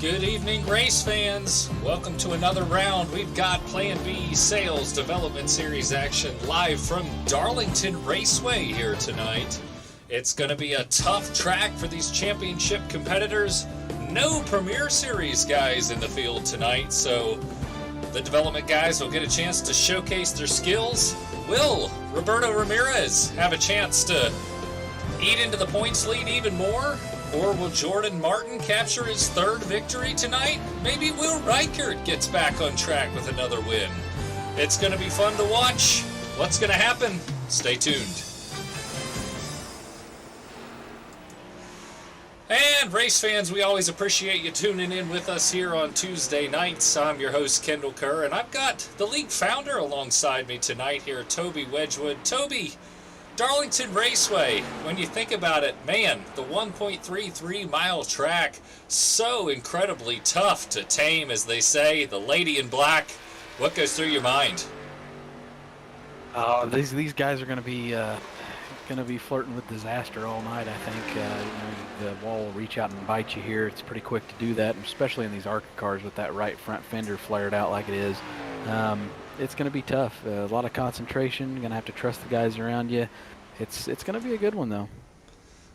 Good evening, race fans. Welcome to another round. We've got Plan B Sales Development Series action live from Darlington Raceway here tonight. It's going to be a tough track for these championship competitors. No Premier Series guys in the field tonight, so the development guys will get a chance to showcase their skills. Will Roberto Ramirez have a chance to eat into the points lead even more? Or will Jordan Martin capture his third victory tonight? Maybe Will Reichert gets back on track with another win. It's going to be fun to watch. What's going to happen? Stay tuned. And race fans, we always appreciate you tuning in with us here on Tuesday nights. I'm your host, Kendall Kerr, and I've got the league founder alongside me tonight here, Toby Wedgwood. Toby, Darlington Raceway, when you think about it, man, the 1.33 mile track, so incredibly tough to tame, as they say, the lady in black. What goes through your mind? These guys are going to be flirting with disaster all night, I think. The wall will reach out and bite you here. It's pretty quick to do that, especially in these ARCA cars with that right front fender flared out like it is. It's going to be tough. A lot of concentration. You're going to have to trust the guys around you. It's going to be a good one, though.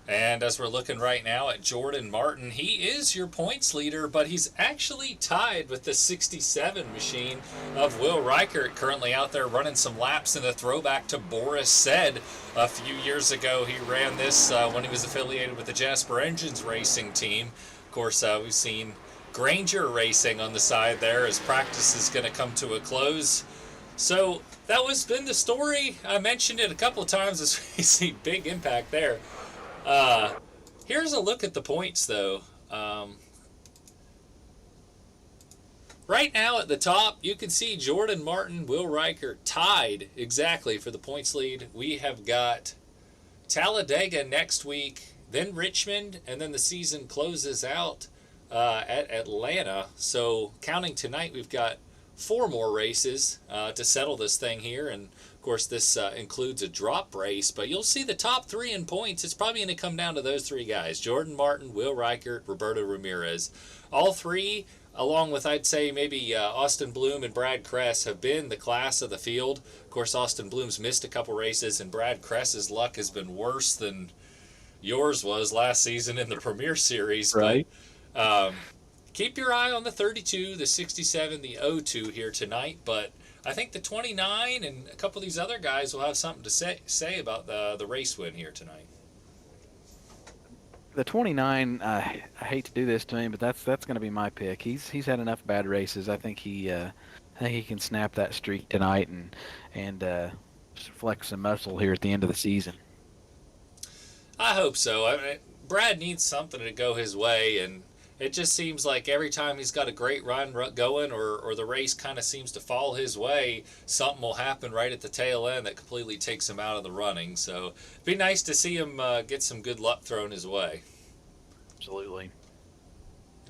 And as we're looking right now at Jordan Martin, he is your points leader, but he's actually tied with the 67 machine of Will Reichert, currently out there running some laps in a throwback to Boris Said. A few years ago, he ran this when he was affiliated with the Jasper Engines racing team. Of course, we've seen Granger Racing on the side there as practice is going to come to a close. So that was been the story. I mentioned it a couple of times as we see big impact there. Here's a look at the points, though. Right now at the top, you can see Jordan Martin, Will Reichert tied exactly for the points lead. We have got Talladega next week, then Richmond, and then the season closes out at Atlanta. So counting tonight, we've got 4 more races to settle this thing here, and of course this includes a drop race, but you'll see the top 3 in points. It's probably going to come down to those 3 guys: Jordan Martin, Will Reichert, Roberto Ramirez. All 3, along with, I'd say, maybe Austin Bloom and Brad Kress, have been the class of the field. Of course, Austin Bloom's missed a couple races, and Brad Kress's luck has been worse than yours was last season in the Premier Series. Right. But keep your eye on the 32, the 67, the 02 here tonight, but I think the 29 and a couple of these other guys will have something to say about the race win here tonight. The 29, I hate to do this to him, but that's going to be my pick. He's had enough bad races. I think he can snap that streak tonight and flex some muscle here at the end of the season. I hope so. I mean, Brad needs something to go his way, and it just seems like every time he's got a great run going or the race kind of seems to fall his way, something will happen right at the tail end that completely takes him out of the running. So it'd be nice to see him get some good luck thrown his way. Absolutely.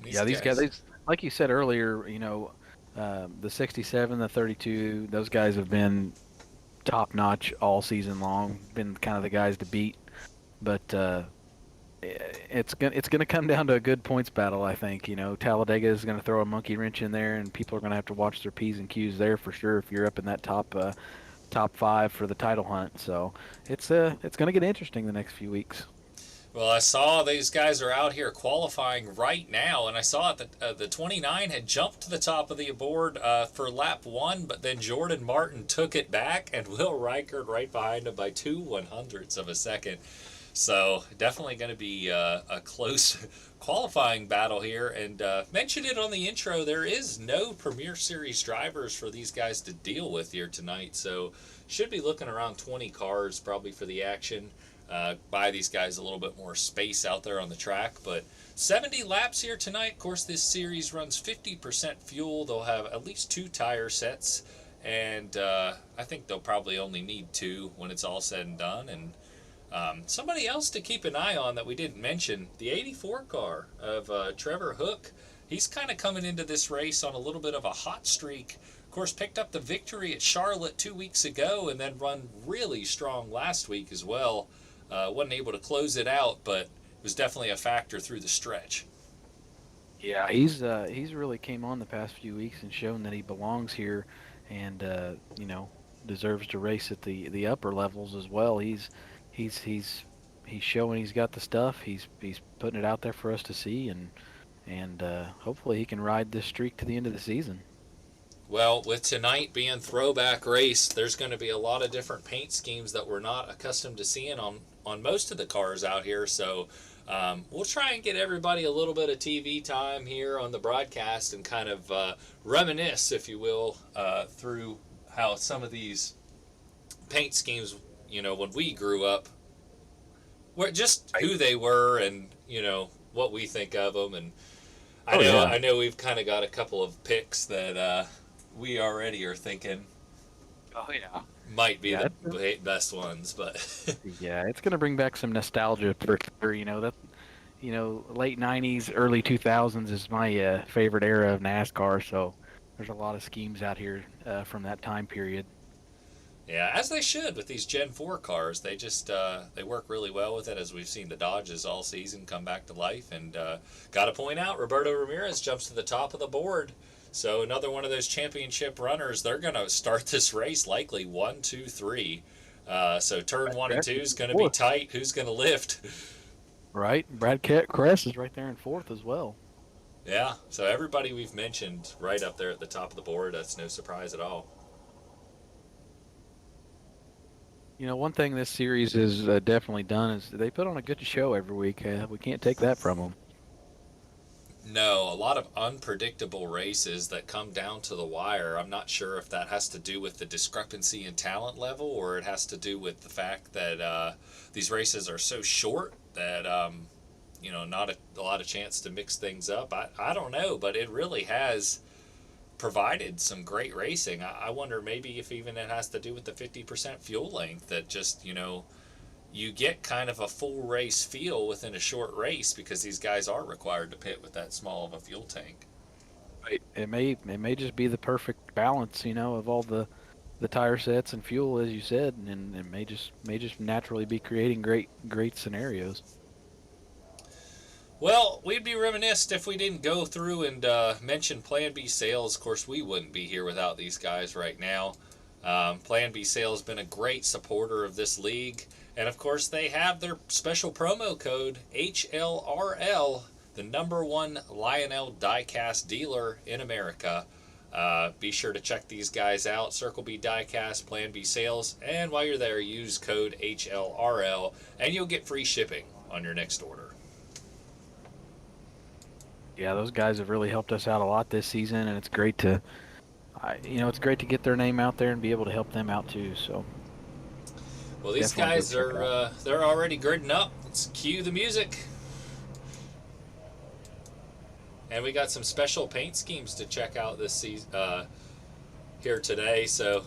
These guys, like you said earlier, the 67, the 32, those guys have been top-notch all season long, been kind of the guys to beat. But it's gonna come down to a good points battle, I think. Talladega is gonna throw a monkey wrench in there, and people are gonna have to watch their P's and Q's there for sure if you're up in that top 5 for the title hunt. So it's gonna get interesting the next few weeks. Well, I saw these guys are out here qualifying right now, and I saw that the 29 had jumped to the top of the board for lap 1, but then Jordan Martin took it back, and Will Reichert right behind him by 0.02 of a second. So definitely going to be a close qualifying battle here. And mentioned it on the intro, there is no Premier Series drivers for these guys to deal with here tonight. So should be looking around 20 cars probably for the action. Buy these guys a little bit more space out there on the track. But 70 laps here tonight. Of course, this series runs 50% fuel. They'll have at least 2 tire sets. And I think they'll probably only need 2 when it's all said and done. And somebody else to keep an eye on that we didn't mention, the 84 car of Trevor Hook. He's kind of coming into this race on a little bit of a hot streak. Of course, picked up the victory at Charlotte 2 weeks ago and then run really strong last week as well. Wasn't able to close it out, but it was definitely a factor through the stretch. Yeah, he's really came on the past few weeks and shown that he belongs here, and deserves to race at the upper levels as well. He's he's he's showing he's got the stuff. He's putting it out there for us to see, and hopefully he can ride this streak to the end of the season. Well, with tonight being throwback race, there's going to be a lot of different paint schemes that we're not accustomed to seeing on most of the cars out here. So we'll try and get everybody a little bit of TV time here on the broadcast and kind of reminisce, if you will, through how some of these paint schemes, when we grew up, were just who they were and, what we think of them. And I know we've kind of got a couple of picks that we already are thinking might be the best ones, but yeah, it's gonna bring back some nostalgia for sure. Late '90s, early 2000s is my favorite era of NASCAR. So there's a lot of schemes out here from that time period. Yeah, as they should with these Gen 4 cars. They just they work really well with it, as we've seen the Dodges all season come back to life. And got to point out, Roberto Ramirez jumps to the top of the board. So another one of those championship runners. They're going to start this race likely 1, 2, 3. So turn 1 and 2 is going to be tight. Who's going to lift? Right. Brad Kress is right there in fourth as well. Yeah. So everybody we've mentioned right up there at the top of the board. That's no surprise at all. One thing this series has definitely done is they put on a good show every week. We can't take that from them. No, a lot of unpredictable races that come down to the wire. I'm not sure if that has to do with the discrepancy in talent level, or it has to do with the fact that these races are so short that, not a lot of chance to mix things up. I don't know, but it really has provided some great racing. I wonder maybe if even it has to do with the 50% fuel length, that just, you get kind of a full race feel within a short race because these guys are required to pit with that small of a fuel tank. Right. It may just be the perfect balance, of all the tire sets and fuel, as you said, and it may just naturally be creating great scenarios. Well, we'd be remiss if we didn't go through and mention Plan B Sales. Of course, we wouldn't be here without these guys right now. Plan B Sales has been a great supporter of this league. And, of course, they have their special promo code, HLRL, the #1 Lionel diecast dealer in America. Be sure to check these guys out, Circle B Diecast, Plan B Sales. And while you're there, use code HLRL, and you'll get free shipping on your next order. Yeah, those guys have really helped us out a lot this season, and it's great to, get their name out there and be able to help them out too. So. Well, these guys are they're already gridding up. Let's cue the music. And we got some special paint schemes to check out this season here today. So,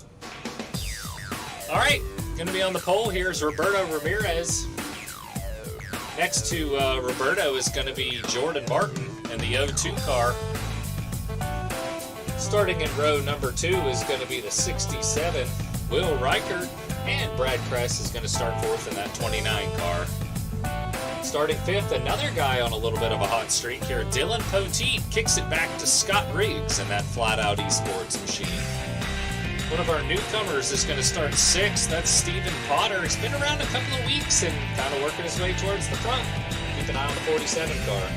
all right, going to be on the pole here is Roberto Ramirez. Next to Roberto is going to be Jordan Martin in the 02 car. Starting in row number 2 is going to be the 67, Will Reichert. And Brad Kress is going to start fourth in that 29 car. Starting fifth, another guy on a little bit of a hot streak here. Dylan Poteet kicks it back to Scott Riggs in that flat-out esports machine. One of our newcomers is going to start sixth. That's Stephen Potter. He's been around a couple of weeks and kind of working his way towards the front. Keep an eye on the 47 car.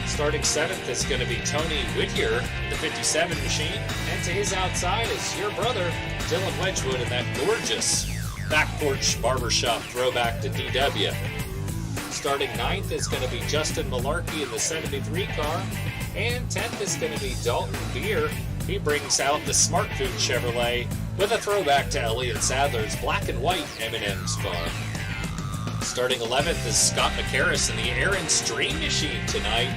Starting seventh is going to be Tony Whittier, the 57 machine. And to his outside is your brother, Dylan Wedgwood, in that gorgeous back porch barbershop throwback to DW. Starting ninth is going to be Justin Malarkey in the 73 car. And 10th is going to be Dalton Beer. He brings out the Smart Food Chevrolet with a throwback to Elliott Sadler's black and white M&M's car. Starting 11th is Scott McCarris in the Aaron's Dream Machine tonight.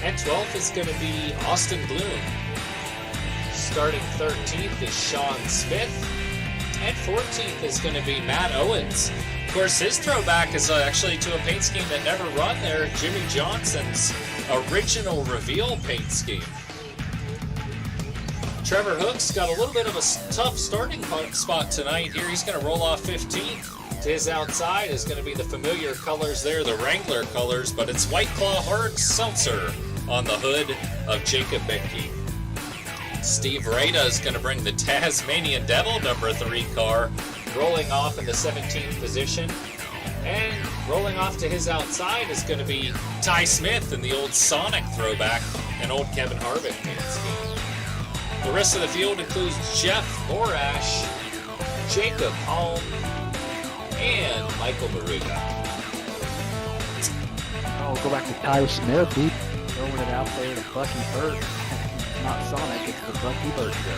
And 12th is going to be Austin Bloom. Starting 13th is Sean Smith. And 14th is going to be Matt Owens. Of course, his throwback is actually to a paint scheme that never run there, Jimmy Johnson's original reveal paint scheme. Trevor Hook's got a little bit of a tough starting spot tonight here. He's going to roll off 15th. To his outside is going to be the familiar colors there, the Wrangler colors, but it's White Claw Hard Seltzer on the hood of Jacob Benke. Steve Rada is going to bring the Tasmanian Devil number 3 car, rolling off in the 17th position. And rolling off to his outside is going to be Ty Smith in the old Sonic throwback, an old Kevin Harvick scheme. The rest of the field includes Jeff Morash, Jacob Holm, and Michael Maruga. Oh, go back to Ty Smith. He's throwing it out there to Bucky Bird. It's not Sonic, it's the Bucky Bird show.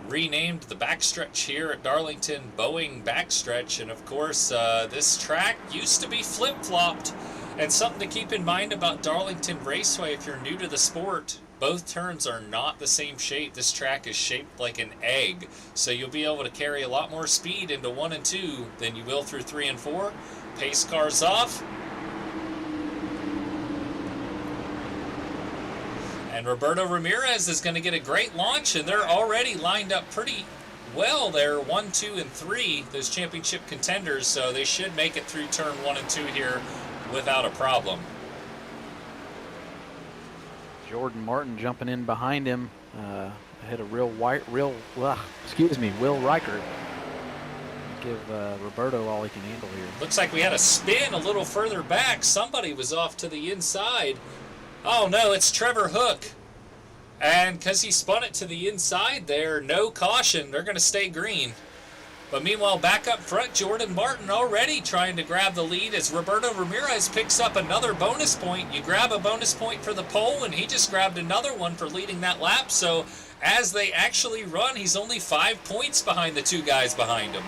Renamed the backstretch here at Darlington Boeing Backstretch, and of course this track used to be flip-flopped. And something to keep in mind about Darlington Raceway if you're new to the sport, both turns are not the same shape. This track is shaped like an egg, so you'll be able to carry a lot more speed into 1 and 2 than you will through 3 and 4. Pace cars off. And Roberto Ramirez is going to get a great launch, and they're already lined up pretty well there, 1, 2, and 3, those championship contenders, so they should make it through turn 1 and 2 here without a problem. Jordan Martin jumping in behind him, ahead of Will Riker. Give Roberto all he can handle here. Looks like we had a spin a little further back. Somebody was off to the inside. Oh no, it's Trevor Hook. And because he spun it to the inside there, no caution, they're going to stay green. But meanwhile, back up front, Jordan Martin already trying to grab the lead as Roberto Ramirez picks up another bonus point. You grab a bonus point for the pole, and he just grabbed another one for leading that lap. So as they actually run, he's only 5 points behind the 2 guys behind him.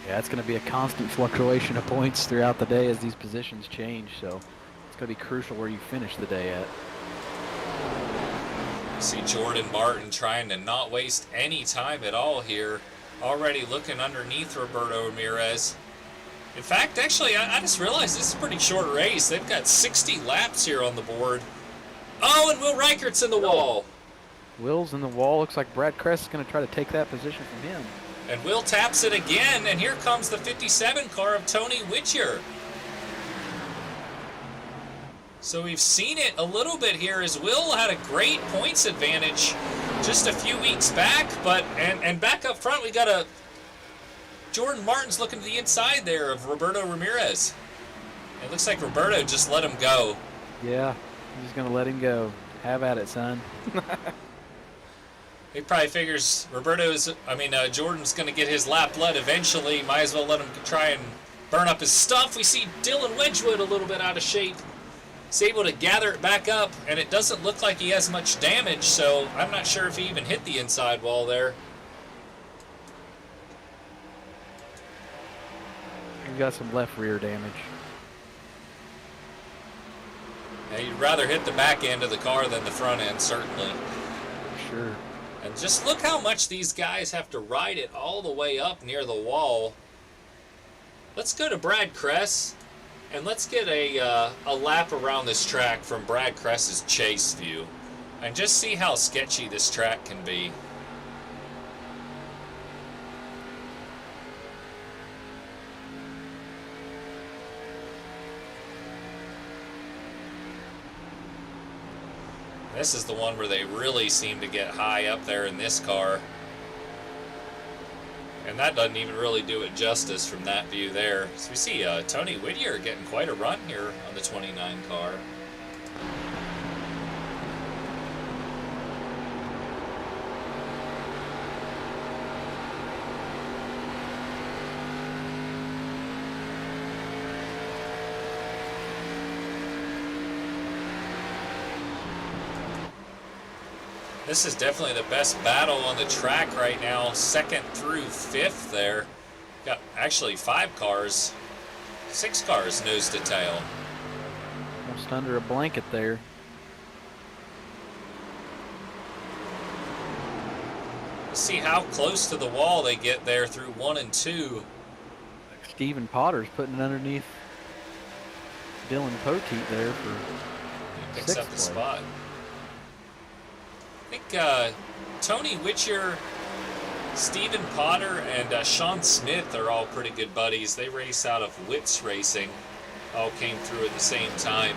Yeah, it's going to be a constant fluctuation of points throughout the day as these positions change, so it's going to be crucial where you finish the day at. See Jordan Martin trying to not waste any time at all here, already looking underneath Roberto Ramirez. In fact, actually, I just realized this is a pretty short race. They've got 60 laps here on the board. Oh, and Will Reichert's in the wall. Will's in the wall. Looks like Brad Kress is going to try to take that position from him. And Will taps it again, and here comes the 57 car of Tony Whittier. So we've seen it a little bit here as Will had a great points advantage just a few weeks back, but and back up front we got a Jordan Martin's looking to the inside there of Roberto Ramirez. It looks like Roberto just let him go. Yeah, he's going to let him go. Have at it, son. He probably figures Jordan's going to get his lap led eventually. Might as well let him try and burn up his stuff. We see Dylan Wedgwood a little bit out of shape. He's able to gather it back up, and it doesn't look like he has much damage, so I'm not sure if he even hit the inside wall there. He's got some left rear damage. Yeah, you'd rather hit the back end of the car than the front end, certainly. Sure. And just look how much these guys have to ride it all the way up near the wall. Let's go to Brad Kress, and let's get a lap around this track from Brad Kress's chase view, and just see how sketchy this track can be. This is the one where they really seem to get high up there in this car. And that doesn't even really do it justice from that view there. So we see Tony Whittier getting quite a run here on the 29 car. This is definitely the best battle on the track right now, 2nd through 5th there. Got actually 5 cars, 6 cars nose to tail. Almost under a blanket there. Let's see how close to the wall they get there through 1 and 2. Stephen Potter's putting it underneath Dylan Poteet there for he picks up the spot. I think Tony Whittier Stephen Potter and Sean Smith are all pretty good buddies. They race out of Wits Racing. All came through at the same time.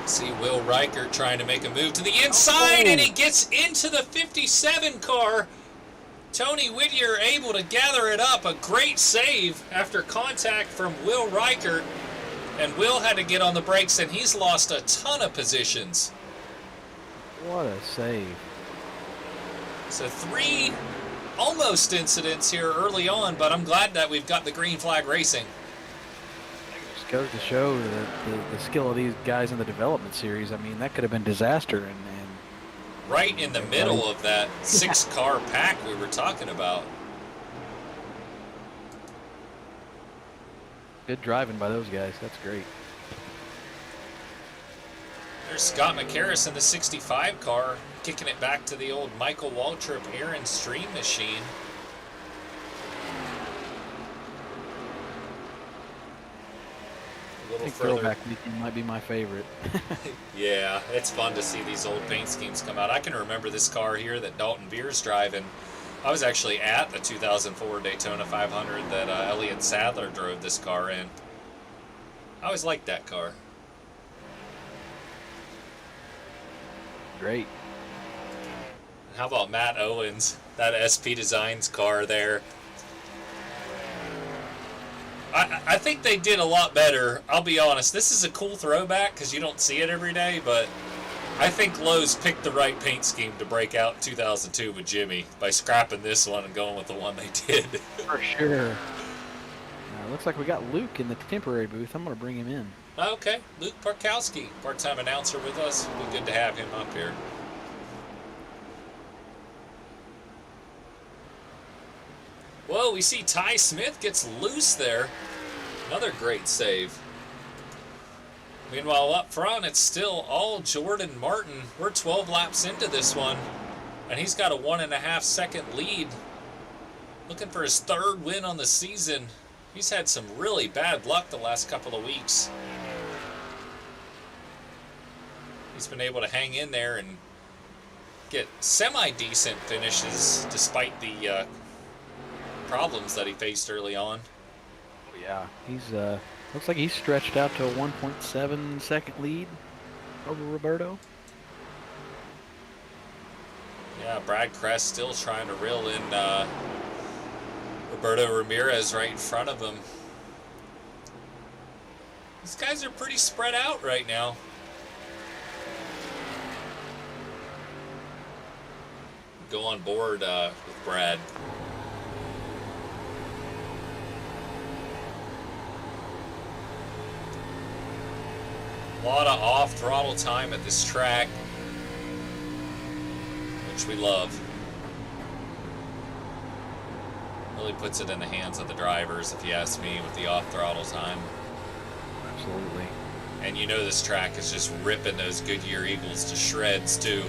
See Will Reichert trying to make a move to the inside, and he gets into the 57 car. Tony Whittier able to gather it up. A great save after contact from Will Reichert. And Will had to get on the brakes, and he's lost a ton of positions. What a save. So 3 almost incidents here early on, but I'm glad that we've got the green flag racing. It just goes to show the skill of these guys in the development series. I mean, that could have been disaster. And right in the middle of that 6-car pack we were talking about. Good driving by those guys. That's great. There's Scott McCarris in the 65 car, kicking it back to the old Michael Waltrip Aaron Stream machine. A little further. Throwback weekend might be my favorite. Yeah, it's fun to see these old paint schemes come out. I can remember this car here that Dalton Beer's driving. I was actually at the 2004 Daytona 500 that Elliott Sadler drove this car in. I always liked that car. Great. How about Matt Owens? That SP Designs car there. I think they did a lot better. I'll be honest. This is a cool throwback because you don't see it every day, but I think Lowe's picked the right paint scheme to break out in 2002 with Jimmy by scrapping this one and going with the one they did. For sure. Looks like we got Luke in the temporary booth. I'm going to bring him in. Okay, Luke Parkowski, part-time announcer with us. It'll be good to have him up here. Whoa, we see Ty Smith gets loose there. Another great save. Meanwhile, up front, it's still all Jordan Martin. We're 12 laps into this one, and he's got a 1.5 second lead. Looking for his 3rd win on the season. He's had some really bad luck the last couple of weeks. He's been able to hang in there and get semi-decent finishes despite the problems that he faced early on. Yeah, he's looks like he's stretched out to a 1.7 second lead over Roberto. Yeah, Brad Kress still trying to reel in Roberto Ramirez right in front of him. These guys are pretty spread out right now. Go on board with Brad. A lot of off-throttle time at this track, which we love. Really puts it in the hands of the drivers, if you ask me, with the off-throttle time. Absolutely. And you know this track is just ripping those Goodyear Eagles to shreds, too.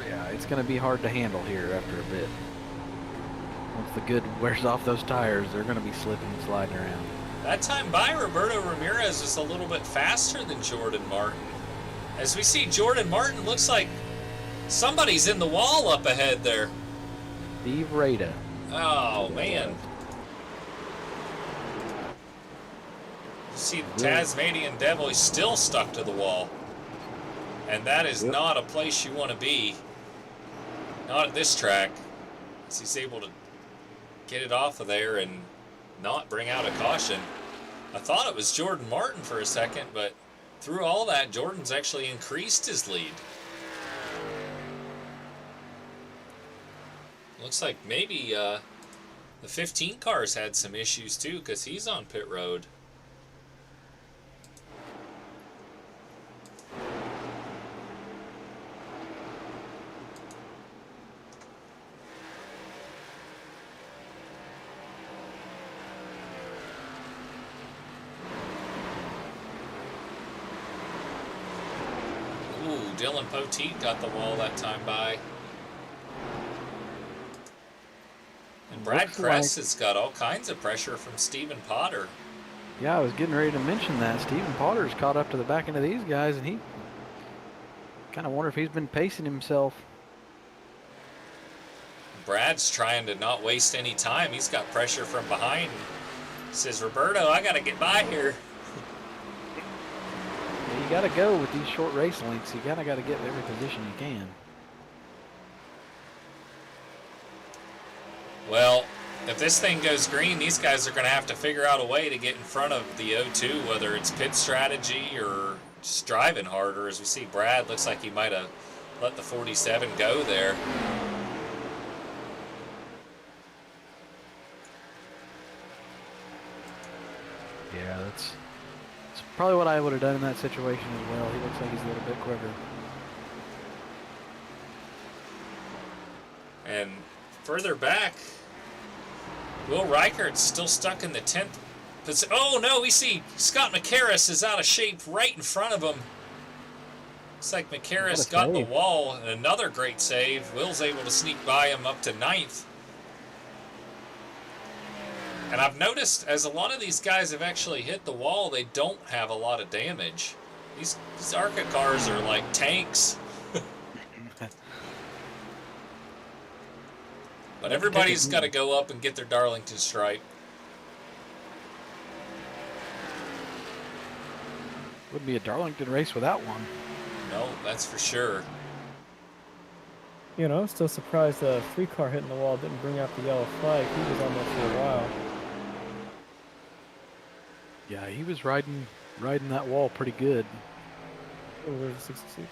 Yeah, it's going to be hard to handle here after a bit. Once the good wears off those tires, they're going to be slipping and sliding around. That time by Roberto Ramirez is a little bit faster than Jordan Martin. As we see, Jordan Martin looks like somebody's in the wall up ahead there. Steve Rada. Oh, man. You see the Tasmanian Devil, he's still stuck to the wall. And that is not a place you want to be. Not at this track. As he's able to get it off of there and not bring out a caution. I thought it was Jordan Martin for a second, but through all that, Jordan's actually increased his lead. Looks like maybe the 15 cars had some issues too, because he's on pit road. Dylan Poteet got the wall that time by. And Brad Kress has got all kinds of pressure from Stephen Potter. Yeah, I was getting ready to mention that. Stephen Potter's caught up to the back end of these guys, and Kind of wonder if he's been pacing himself. Brad's trying to not waste any time. He's got pressure from behind. He says, Roberto, I got to get by here. Yeah, you got to go with these short race lengths. You kind of got to get every position you can. Well, if this thing goes green, these guys are going to have to figure out a way to get in front of the O2, whether it's pit strategy or just driving harder. As we see, Brad looks like he might have let the 47 go there. Yeah, that's probably what I would have done in that situation as well. He looks like he's a little bit quicker. And further back, Will Reichert's still stuck in the 10th position. Oh, no, we see Scott McCarris is out of shape right in front of him. Looks like McCarris got the wall, and another great save. Will's able to sneak by him up to 9th. And I've noticed, as a lot of these guys have actually hit the wall, they don't have a lot of damage. These ARCA cars are like tanks. But everybody's got to go up and get their Darlington stripe. Wouldn't be a Darlington race without one. No, that's for sure. You know, I'm still surprised the 3-car hitting the wall didn't bring out the yellow flag. He was on there for a while. Yeah, he was riding that wall pretty good. Oh, there's a 66.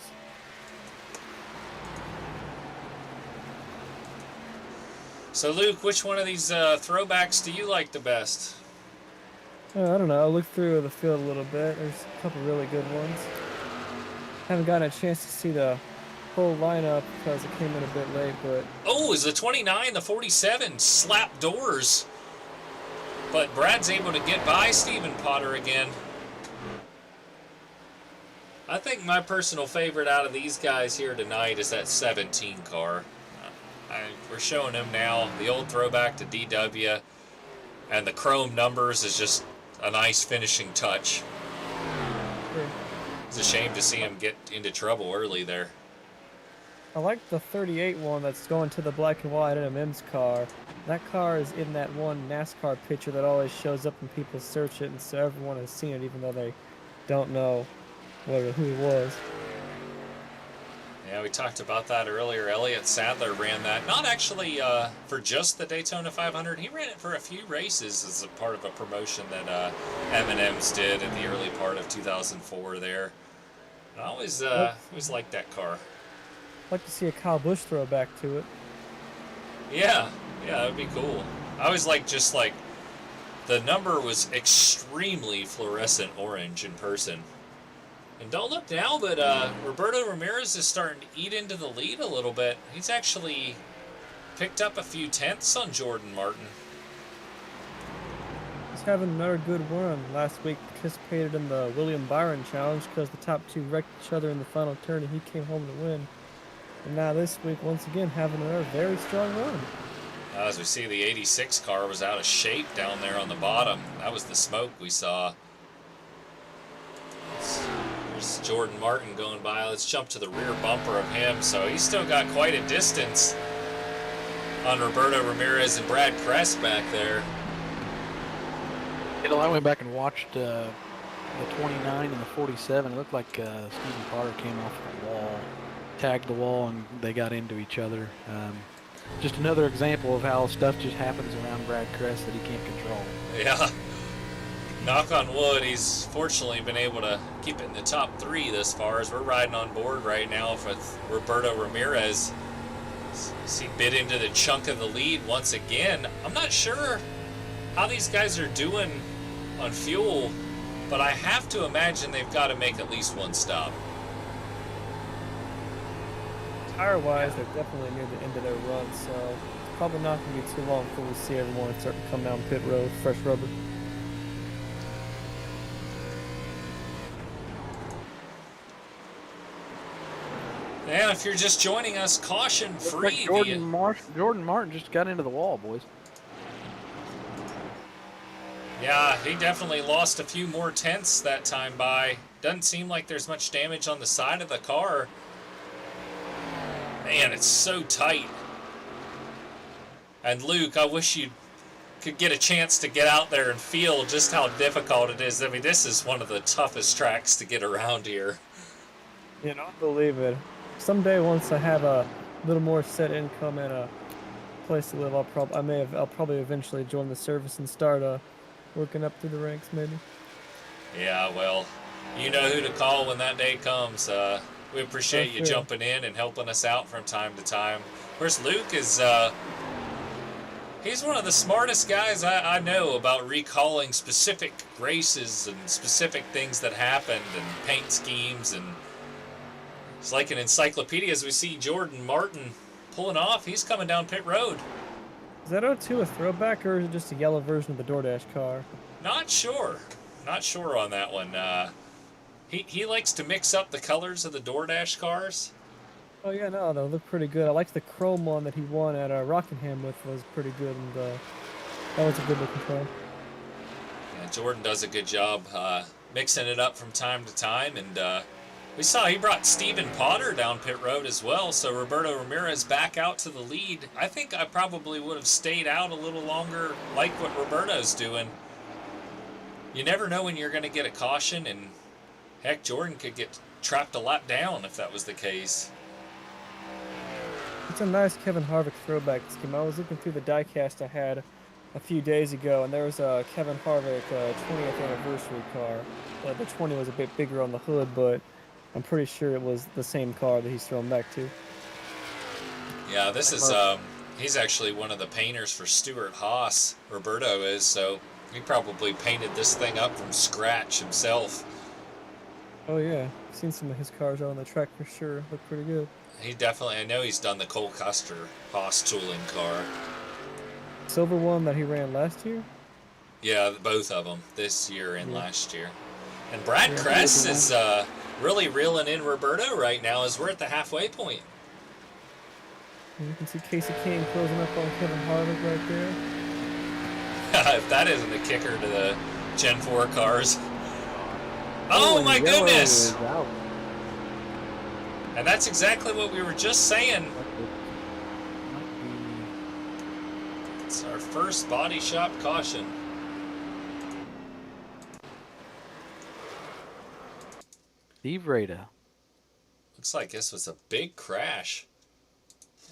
So, Luke, which one of these throwbacks do you like the best? I don't know. I looked through the field a little bit. There's a couple really good ones. Haven't gotten a chance to see the whole lineup because it came in a bit late, but... Oh, is the 29, the 47 slap doors. But Brad's able to get by Stephen Potter again. I think my personal favorite out of these guys here tonight is that 17 car. We're showing him now, the old throwback to DW, and the chrome numbers is just a nice finishing touch. It's a shame to see him get into trouble early there. I like the 38 one that's going to the black and white NMM's car. That car is in that one NASCAR picture that always shows up when people search it, and so everyone has seen it even though they don't know who it was. Yeah, we talked about that earlier. Elliott Sadler ran that. Not actually for just the Daytona 500. He ran it for a few races as a part of a promotion that M&M's did in the early part of 2004 there. And I always liked that car. I'd like to see a Kyle Busch throwback to it. Yeah, that would be cool. I always liked just like the number was extremely fluorescent orange in person. And don't look now, but Roberto Ramirez is starting to eat into the lead a little bit. He's actually picked up a few tenths on Jordan Martin. He's having another good run. Last week participated in the William Byron Challenge because the top two wrecked each other in the final turn and he came home to win. And now this week, once again, having another very strong run. As we see, the 86 car was out of shape down there on the bottom. That was the smoke we saw. There's Jordan Martin going by. Let's jump to the rear bumper of him. So he's still got quite a distance on Roberto Ramirez and Brad Kress back there. You know, I went back and watched the 29 and the 47. It looked like Stephen Potter came off the wall, tagged the wall, and they got into each other. Just another example of how stuff just happens around Brad Kress that he can't control. Yeah. Knock on wood, he's fortunately been able to keep it in the top 3 thus far as we're riding on board right now with Roberto Ramirez. He bit into the chunk of the lead once again. I'm not sure how these guys are doing on fuel, but I have to imagine they've got to make at least one stop. Tire-wise, they're definitely near the end of their run, so probably not going to be too long before we see everyone start to come down pit road, fresh rubber. And if you're just joining us, caution free. Like Jordan Martin just got into the wall, boys. Yeah, he definitely lost a few more tenths that time by. Doesn't seem like there's much damage on the side of the car. Man, it's so tight. And Luke, I wish you could get a chance to get out there and feel just how difficult it is. I mean, this is one of the toughest tracks to get around here. You know, believe it. Someday, once I have a little more set income and a place to live, I'll probably eventually join the service and start working up through the ranks, maybe. Yeah, well, you know who to call when that day comes. We appreciate you jumping in and helping us out from time to time. Of course, Luke is he's one of the smartest guys I know about recalling specific races and specific things that happened and paint schemes, and it's like an encyclopedia. As we see Jordan Martin pulling off, he's coming down pit road. Is that O2 a throwback, or is it just a yellow version of the DoorDash car? Not sure on that one. He likes to mix up the colors of the DoorDash cars. Oh yeah, no, they look pretty good. I liked the chrome one that he won at Rockingham with, was pretty good, and that was a good looking car. Yeah, Jordan does a good job mixing it up from time to time, and we saw he brought Stephen Potter down pit road as well, so Roberto Ramirez back out to the lead. I think I probably would have stayed out a little longer, like what Roberto's doing. You never know when you're going to get a caution, and heck, Jordan could get trapped a lap down if that was the case. It's a nice Kevin Harvick throwback scheme. I was looking through the diecast I had a few days ago, and there was a Kevin Harvick 20th anniversary car. The 20 was a bit bigger on the hood, but I'm pretty sure it was the same car that he's thrown back to. Yeah, this is, he's actually one of the painters for Stuart Haas, Roberto is, so he probably painted this thing up from scratch himself. Oh yeah, I've seen some of his cars out on the track for sure. Look pretty good. He definitely, I know he's done the Cole Custer Haas tooling car. Silver one that he ran last year? Yeah, both of them, this year and last year. And Brad Kress is really reeling in Roberto right now as we're at the halfway point. And you can see Casey King closing up on Kevin Harvick right there. If that isn't a kicker to the Gen 4 cars. Oh my goodness! And that's exactly what we were just saying. It's our first body shop caution. Steve Rada. Looks like this was a big crash.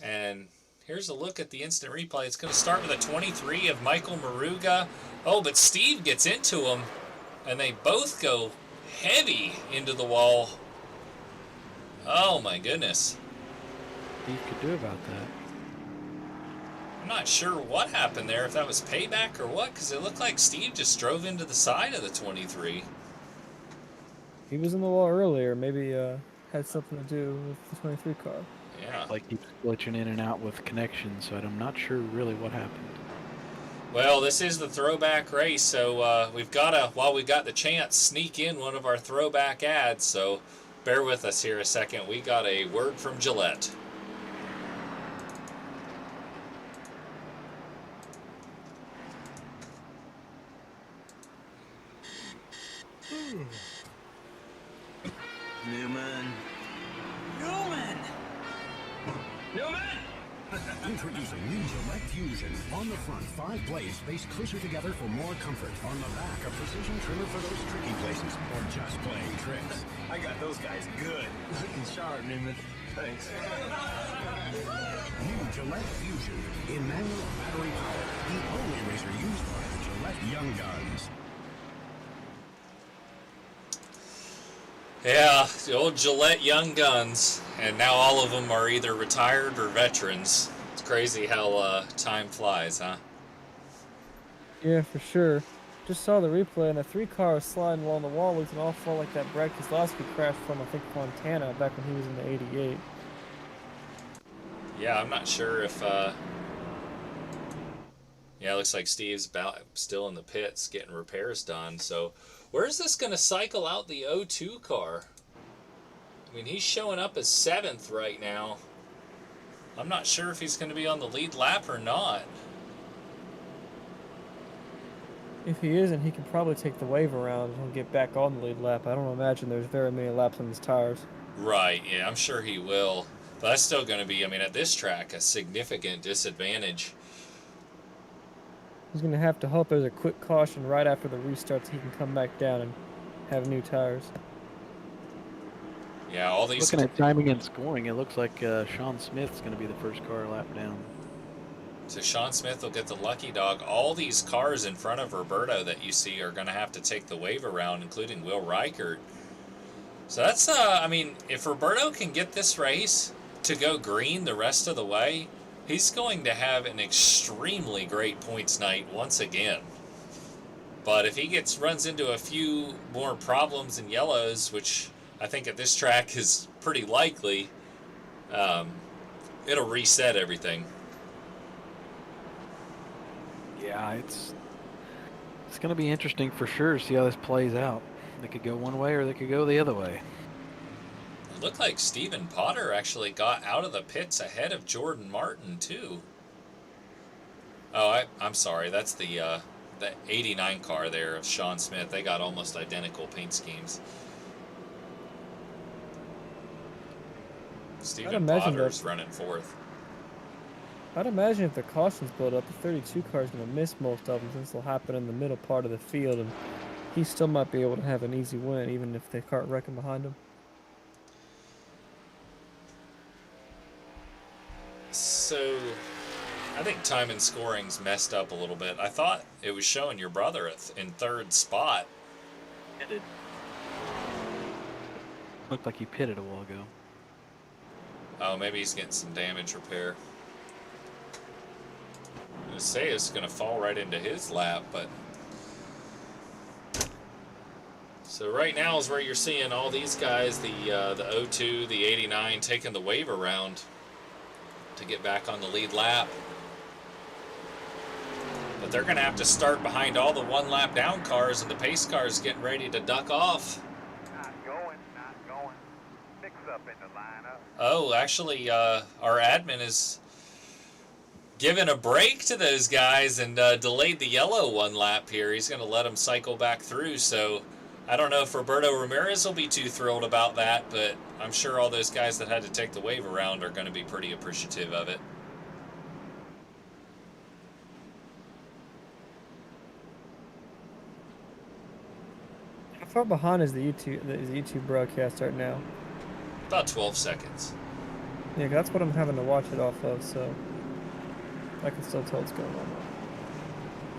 And here's a look at the instant replay. It's going to start with a 23 of Michael Maruga. Oh, but Steve gets into him, and they both go heavy into the wall. Oh my goodness. Steve could do about that. I'm not sure what happened there, if that was payback or what, because it looked like Steve just drove into the side of the 23. He was in the wall earlier. Maybe had something to do with the 23 car. Yeah. Like he's glitching in and out with connections, so I'm not sure really what happened. Well, this is the throwback race, so we've got to, while we got the chance, sneak in one of our throwback ads, so bear with us here a second. We got a word from Gillette. Newman! Introducing new Gillette Fusion. On the front, 5 blades spaced closer together for more comfort. On the back, a precision trimmer for those tricky places, or just playing tricks. I got those guys good. Looking sharp, Newman. Thanks. New Gillette Fusion. In manual battery power. The only razor used by the Gillette Young Guns. Yeah, the old Gillette Young Guns, and now all of them are either retired or veterans. It's crazy how time flies, huh? Yeah, for sure. Just saw the replay, and the 3 car was sliding along the wall, looking awful like that Brad Keselowski crash from, I think, Montana, back when he was in the 88. Yeah, I'm not sure if... Yeah, it looks like Steve's still in the pits getting repairs done, so... Where's this going to cycle out the O2 car? I mean, he's showing up as 7th right now. I'm not sure if he's going to be on the lead lap or not. If he isn't, he can probably take the wave around and get back on the lead lap. I don't imagine there's very many laps on his tires. Right, yeah, I'm sure he will. But that's still going to be, I mean, at this track, a significant disadvantage. He's going to have to hope there's a quick caution right after the restart so he can come back down and have new tires. Yeah, all these... Looking at timing and scoring, it looks like Sean Smith's going to be the first car lap down. So Sean Smith will get the lucky dog. All these cars in front of Roberto that you see are going to have to take the wave around, including Will Reichert. So that's, I mean, if Roberto can get this race to go green the rest of the way, he's going to have an extremely great points night once again. But if he runs into a few more problems in yellows, which I think at this track is pretty likely, it'll reset everything. Yeah, it's going to be interesting for sure to see how this plays out. They could go one way or they could go the other way. It looked like Stephen Potter actually got out of the pits ahead of Jordan Martin, too. Oh, I'm sorry. That's the 89 car there of Sean Smith. They got almost identical paint schemes. Stephen Potter's running fourth. I'd imagine if the cautions build up, the 32 car is going to miss most of them since they'll happen in the middle part of the field, and he still might be able to have an easy win even if they start wrecking behind him. So, I think time and scoring's messed up a little bit. I thought it was showing your brother in third spot. It did. Looked like he pitted a while ago. Oh, maybe he's getting some damage repair. I was going to say it's going to fall right into his lap, but... So right now is where you're seeing all these guys, the 02, the 89, taking the wave around to get back on the lead lap. But they're going to have to start behind all the one lap down cars, and the pace cars getting ready to duck off. Not going. Mix up in the lineup. Oh, actually, our admin is giving a break to those guys and delayed the yellow one lap here. He's going to let them cycle back through, so I don't know if Roberto Ramirez will be too thrilled about that, but I'm sure all those guys that had to take the wave around are going to be pretty appreciative of it. How far behind is the YouTube broadcast right now? About 12 seconds. Yeah, that's what I'm having to watch it off of, so I can still tell what's going on.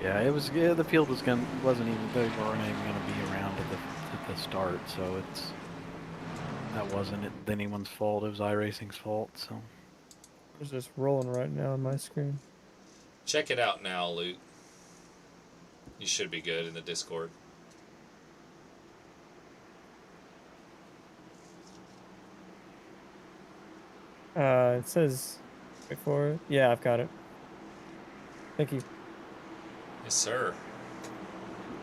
Yeah, it was. Yeah, the field wasn't even. They weren't even going to be around at the start, so that wasn't anyone's fault. It was iRacing's fault. So it's just rolling right now on my screen. Check it out now, Luke. You should be good in the Discord. It says, wait for it. Yeah, I've got it. Thank you. Yes, sir.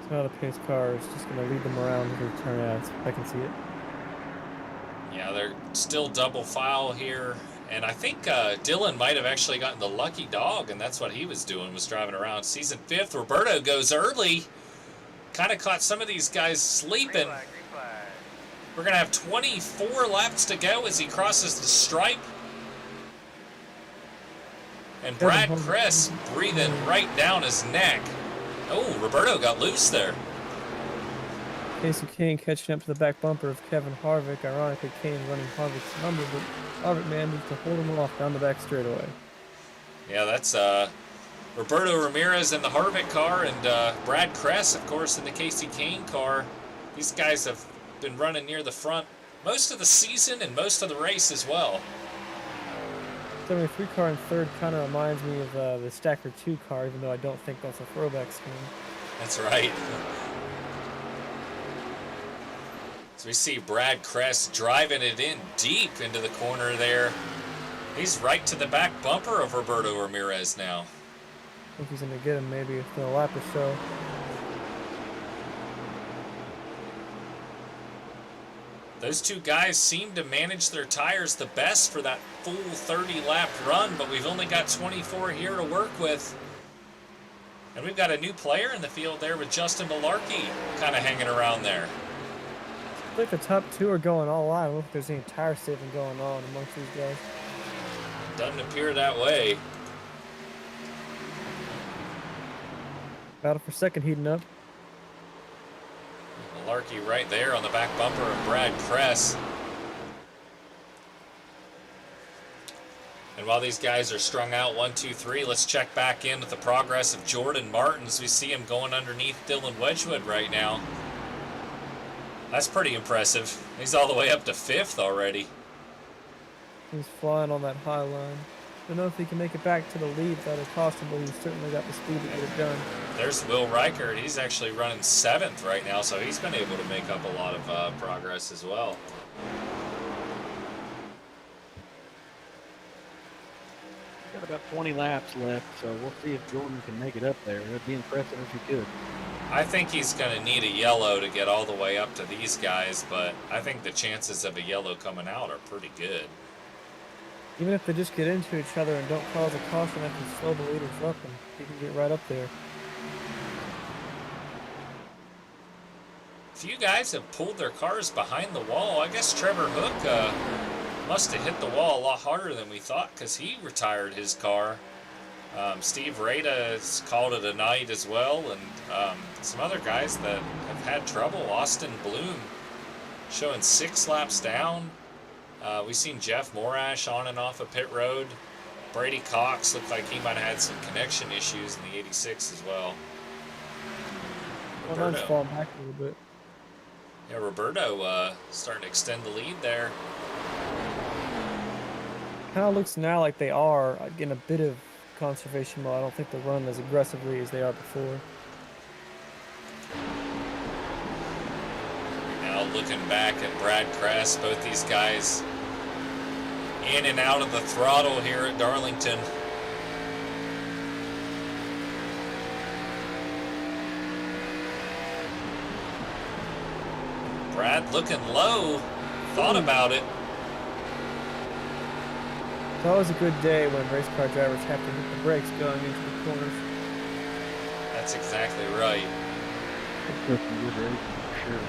So now the pace car is just going to lead them around to turn out. I can see it. Yeah, they're still double file here. And I think Dylan might have actually gotten the lucky dog, and that's what he was doing, was driving around. Season 5th, Roberto goes early. Kind of caught some of these guys sleeping. We're going to have 24 laps to go as he crosses the stripe. And Brad Kress breathing right down his neck. Oh, Roberto got loose there. Casey Kane catching up to the back bumper of Kevin Harvick. Ironically, Kane running Harvick's number, but Harvick managed to hold him off down the back straightaway. Yeah, that's Roberto Ramirez in the Harvick car, and Brad Kress, of course, in the Casey Kane car. These guys have been running near the front most of the season and most of the race as well. 73 car in third kind of reminds me of the Stacker 2 car, even though I don't think that's a throwback scheme. That's right. So we see Brad Kress driving it in deep into the corner there. He's right to the back bumper of Roberto Ramirez now. I think he's going to get him maybe within a lap or so. Those two guys seem to manage their tires the best for that full 30-lap run, but we've only got 24 here to work with. And we've got a new player in the field there with Justin Malarkey kind of hanging around there. I think the top two are going all out. I don't know if there's any tire saving going on amongst these guys. Doesn't appear that way. Battle for second heating up. Malarkey right there on the back bumper of Brad Kress. And while these guys are strung out 1, 2, 3, let's check back in with the progress of Jordan Martin as we see him going underneath Dylan Wedgwood right now. That's pretty impressive. He's all the way up to 5th already. He's flying on that high line. Don't know if he can make it back to the lead without a caution, but he's certainly got the speed to get it done. There's Will Reichert. He's actually running 7th right now, so he's been able to make up a lot of progress as well. Got about 20 laps left, so we'll see if Jordan can make it up there. It'd be impressive if he could. I think he's going to need a yellow to get all the way up to these guys, but I think the chances of a yellow coming out are pretty good. Even if they just get into each other and don't cause a caution, that can slow the leaders up and he can get right up there. A few guys have pulled their cars behind the wall. I guess Trevor Hook must have hit the wall a lot harder than we thought because he retired his car. Steve Rada has called it a night as well, and some other guys that have had trouble. Austin Bloom showing 6 laps down. We've seen Jeff Morash on and off of pit road. Brady Cox looked like he might have had some connection issues in the 86 as well. Well, mine's falling back a little bit. Yeah, Roberto starting to extend the lead there. Kind of looks now like they are getting a bit of conservation mode. I don't think they're running as aggressively as they are before. Now looking back at Brad Kress, both these guys in and out of the throttle here at Darlington. Brad looking low, thought about it. It's always a good day when race car drivers have to hit the brakes going into the corners. That's exactly right. It's some good racing for sure.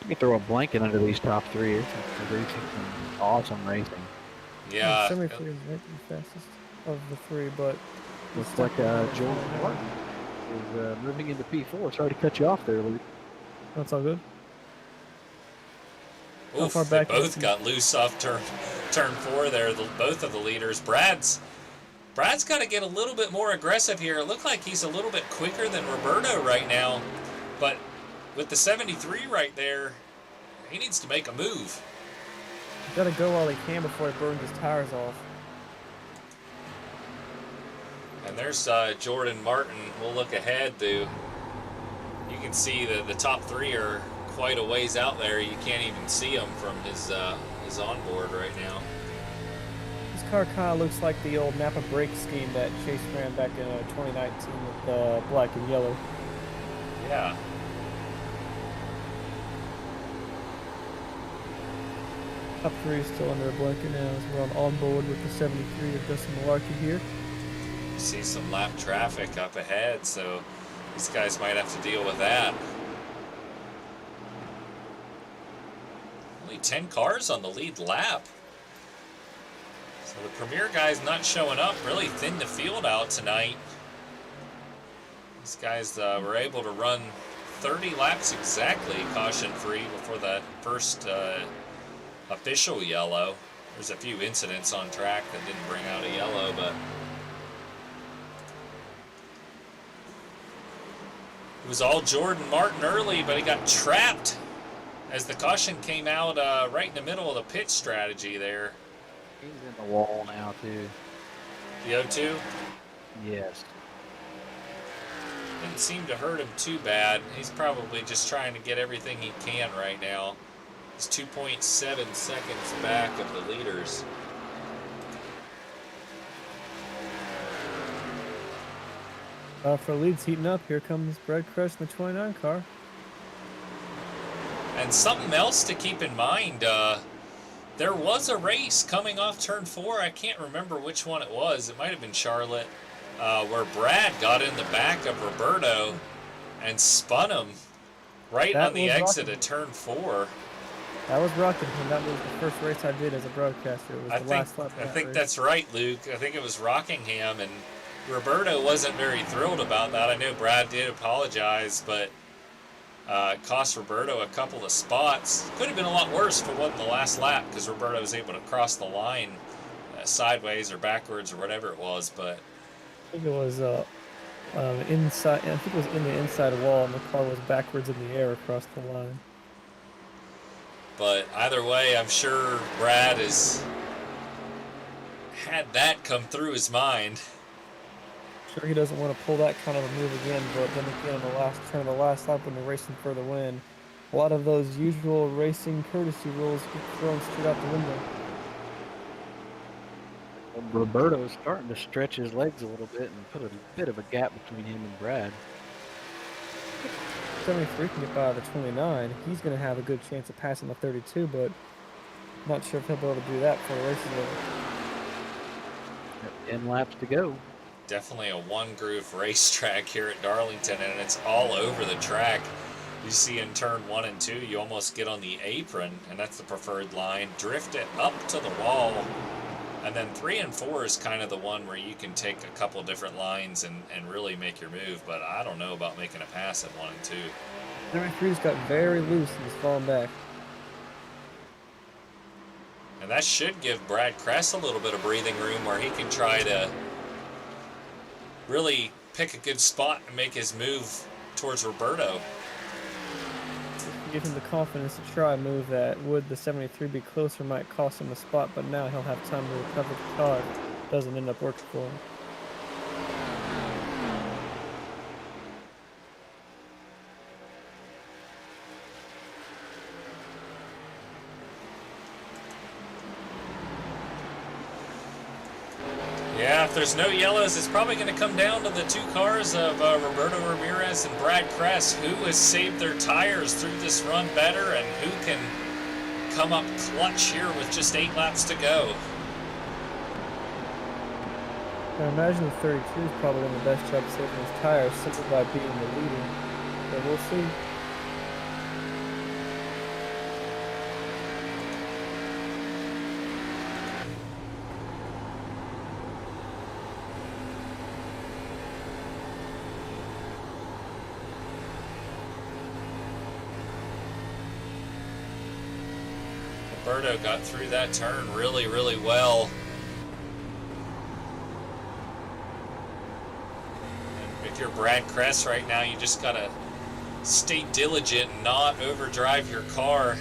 You can throw a blanket under these top 3. It's racing some awesome racing. Yeah. Semi-free is right the fastest of the 3, but Looks like Jordan Martin is moving into P4. Sorry to cut you off there, Luke. that's all good. How Oof, far they back both got loose off turn 4 there, both of the leaders. Brad's got to get a little bit more aggressive here. It looked like he's a little bit quicker than Roberto right now, but with the 73 right there, he needs to make a move. He's got to go while he can before he burns his tires off. And there's Jordan Martin. We'll look ahead, though. You can see that the top 3 are quite a ways out there. You can't even see him from his onboard right now. This car kind of looks like the old Napa brake scheme that Chase ran back in 2019 with black and yellow. Yeah. Top 3 is still under a blanket now as we're on onboard with the 73 of Dustin Malarkey here. See some lap traffic up ahead, so these guys might have to deal with that. Only 10 cars on the lead lap. So the Premier guys not showing up, really thinned the field out tonight. These guys were able to run 30 laps exactly caution-free before that first official yellow. There's a few incidents on track that didn't bring out a yellow, but it was all Jordan Martin early, but he got trapped as the caution came out right in the middle of the pit strategy there. He's in the wall now, too. The O2 Yes. didn't seem to hurt him too bad. He's probably just trying to get everything he can right now. He's 2.7 seconds back of the leaders. For leads heating up, here comes Brad Kress in the 29 car. And something else to keep in mind, there was a race coming off turn 4. I can't remember which one it was. It might have been Charlotte, where Brad got in the back of Roberto and spun him right That on the was exit Rockingham. at turn 4. That was Rockingham. That was the first race I did as a broadcaster. It was the last lap of I that think race. that's right, Luke. I think it was Rockingham, and Roberto wasn't very thrilled about that. I know Brad did apologize, but it cost Roberto a couple of spots. Could have been a lot worse if it wasn't the last lap, because Roberto was able to cross the line sideways or backwards or whatever it was. But I think it was inside. I think it was in the inside wall, and the car was backwards in the air across the line. But either way, I'm sure Brad has had that come through his mind. Sure, he doesn't want to pull that kind of a move again, but then again, on the last turn of the last lap when they're racing for the win, a lot of those usual racing courtesy rules get thrown straight out the window. Roberto's starting to stretch his legs a little bit and put a bit of a gap between him and Brad. 73 can get by the 29. He's going to have a good chance of passing the 32, but not sure if he'll be able to do that before the race is over. 10 laps to go. Definitely a one-groove racetrack here at Darlington, and it's all over the track. You see in turn 1 and 2, you almost get on the apron, and that's the preferred line. Drift it up to the wall, and then 3 and 4 is kind of the one where you can take a couple different lines and really make your move, but I don't know about making a pass at 1 and 2. 73's got very loose and he's falling back. And that should give Brad Kress a little bit of breathing room where he can try to really pick a good spot and make his move towards Roberto. Give him the confidence to try a move that would the 73 be closer might cost him a spot, but now he'll have time to recover the car if it doesn't end up working for him. Yeah, if there's no yellows, it's probably going to come down to the two cars of Roberto Ramirez and Brad Kress. Who has saved their tires through this run better, and who can come up clutch here with just 8 laps to go? I imagine the 32 is probably doing the best job saving his tires simply by being the leader. But we'll see. Roberto got through that turn really, really well. And if you're Brad Kress right now, you just got to stay diligent and not overdrive your car.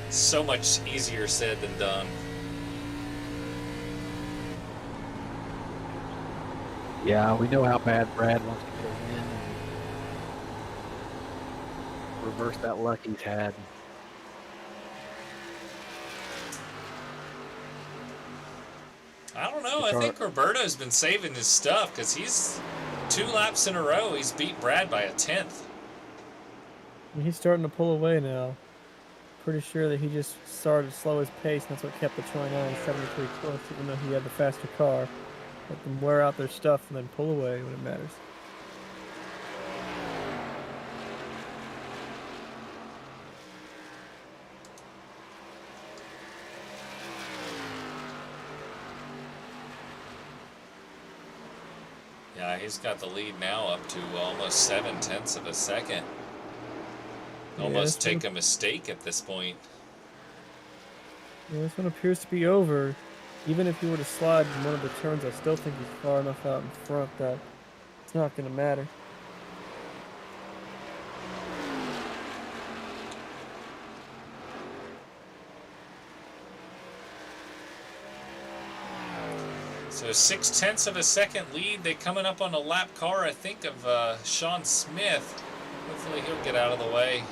So much easier said than done. Yeah, we know how bad Brad wants to get a win and reverse that luck he's had. I don't know. I think Roberto's been saving his stuff because he's 2 laps in a row. He's beat Brad by a 10th. He's starting to pull away now. Pretty sure that he just started to slow his pace, and that's what kept the 29 73 close, even though he had the faster car. Let them wear out their stuff and then pull away when it matters. Yeah, he's got the lead now up to almost 7/10 of a second. Almost take a mistake at this point. Yeah, this one appears to be over. Even if he were to slide in one of the turns, I still think he's far enough out in front that it's not going to matter. So 6/10 of a second lead. They coming up on a lap car, I think, of Sean Smith. Hopefully he'll get out of the way.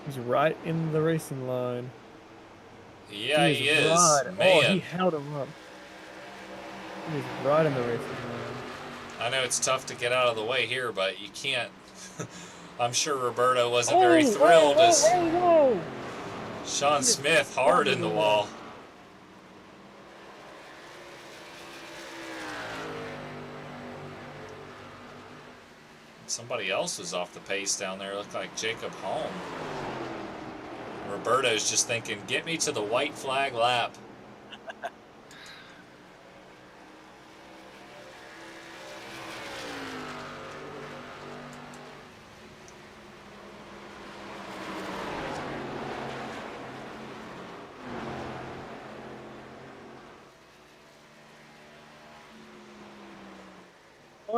He's right in the racing line. Yeah, he is. Right. Man. Oh, he held him up. He's right in the racing line. I know it's tough to get out of the way here, but you can't. I'm sure Roberto wasn't very thrilled as Sean Smith hard in the wall. Somebody else was off the pace down there. It looked like Jacob Holm. Roberto's just thinking, get me to the white flag lap.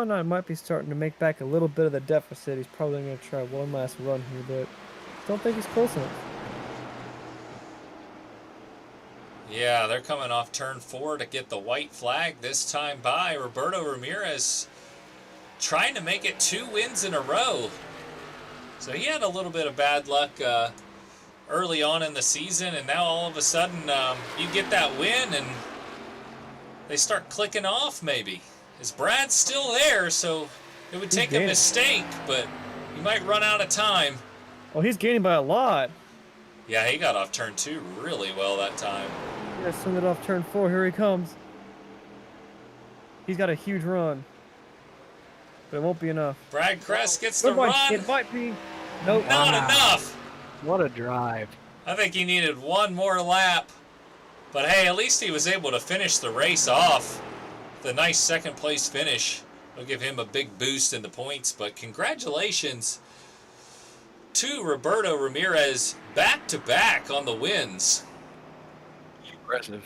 I might be starting to make back a little bit of the deficit. He's probably going to try one last run here, but don't think he's close enough. Yeah, they're coming off turn 4 to get the white flag this time by. Roberto Ramirez trying to make it 2 wins in a row. So he had a little bit of bad luck early on in the season, and now all of a sudden you get that win and they start clicking off maybe. Is Brad still there? So it would take a mistake, but he might run out of time. Oh, he's gaining by a lot. Yeah, he got off turn 2 really well that time. Yeah, send it off turn 4. Here he comes. He's got a huge run, but it won't be enough. Brad Kress gets the run. It might be. Nope. Not enough. What a drive. I think he needed one more lap. But hey, at least he was able to finish the race off. The nice second place finish will give him a big boost in the points. But congratulations to Roberto Ramirez, back-to-back on the wins. Impressive.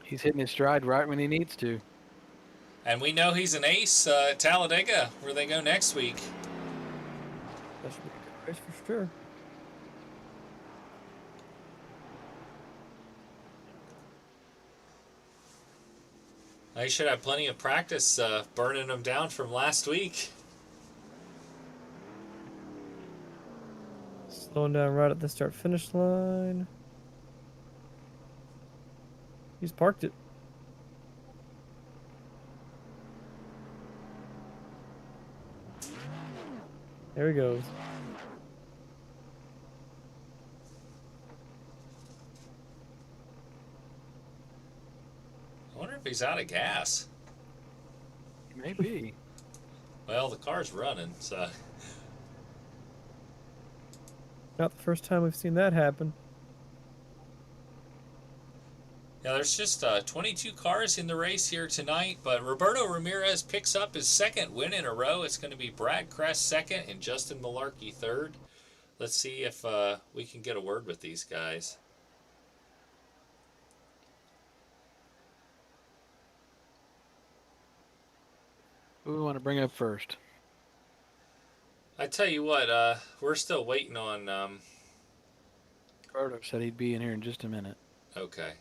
He's hitting his stride right when he needs to. And we know he's an ace at Talladega, where they go next week. That should be a good race for sure. He should have plenty of practice burning them down from last week. Slowing down right at the start-finish line. He's parked it. There he goes. I wonder if he's out of gas. Maybe. Well, the car's running, so... Not the first time we've seen that happen. Yeah, there's just 22 cars in the race here tonight, but Roberto Ramirez picks up his second win in a row. It's going to be Brad Kress second and Justin Malarkey third. Let's see if we can get a word with these guys. Who do we want to bring up first? I tell you what, we're still waiting on... Roberto said he'd be in here in just a minute. Okay.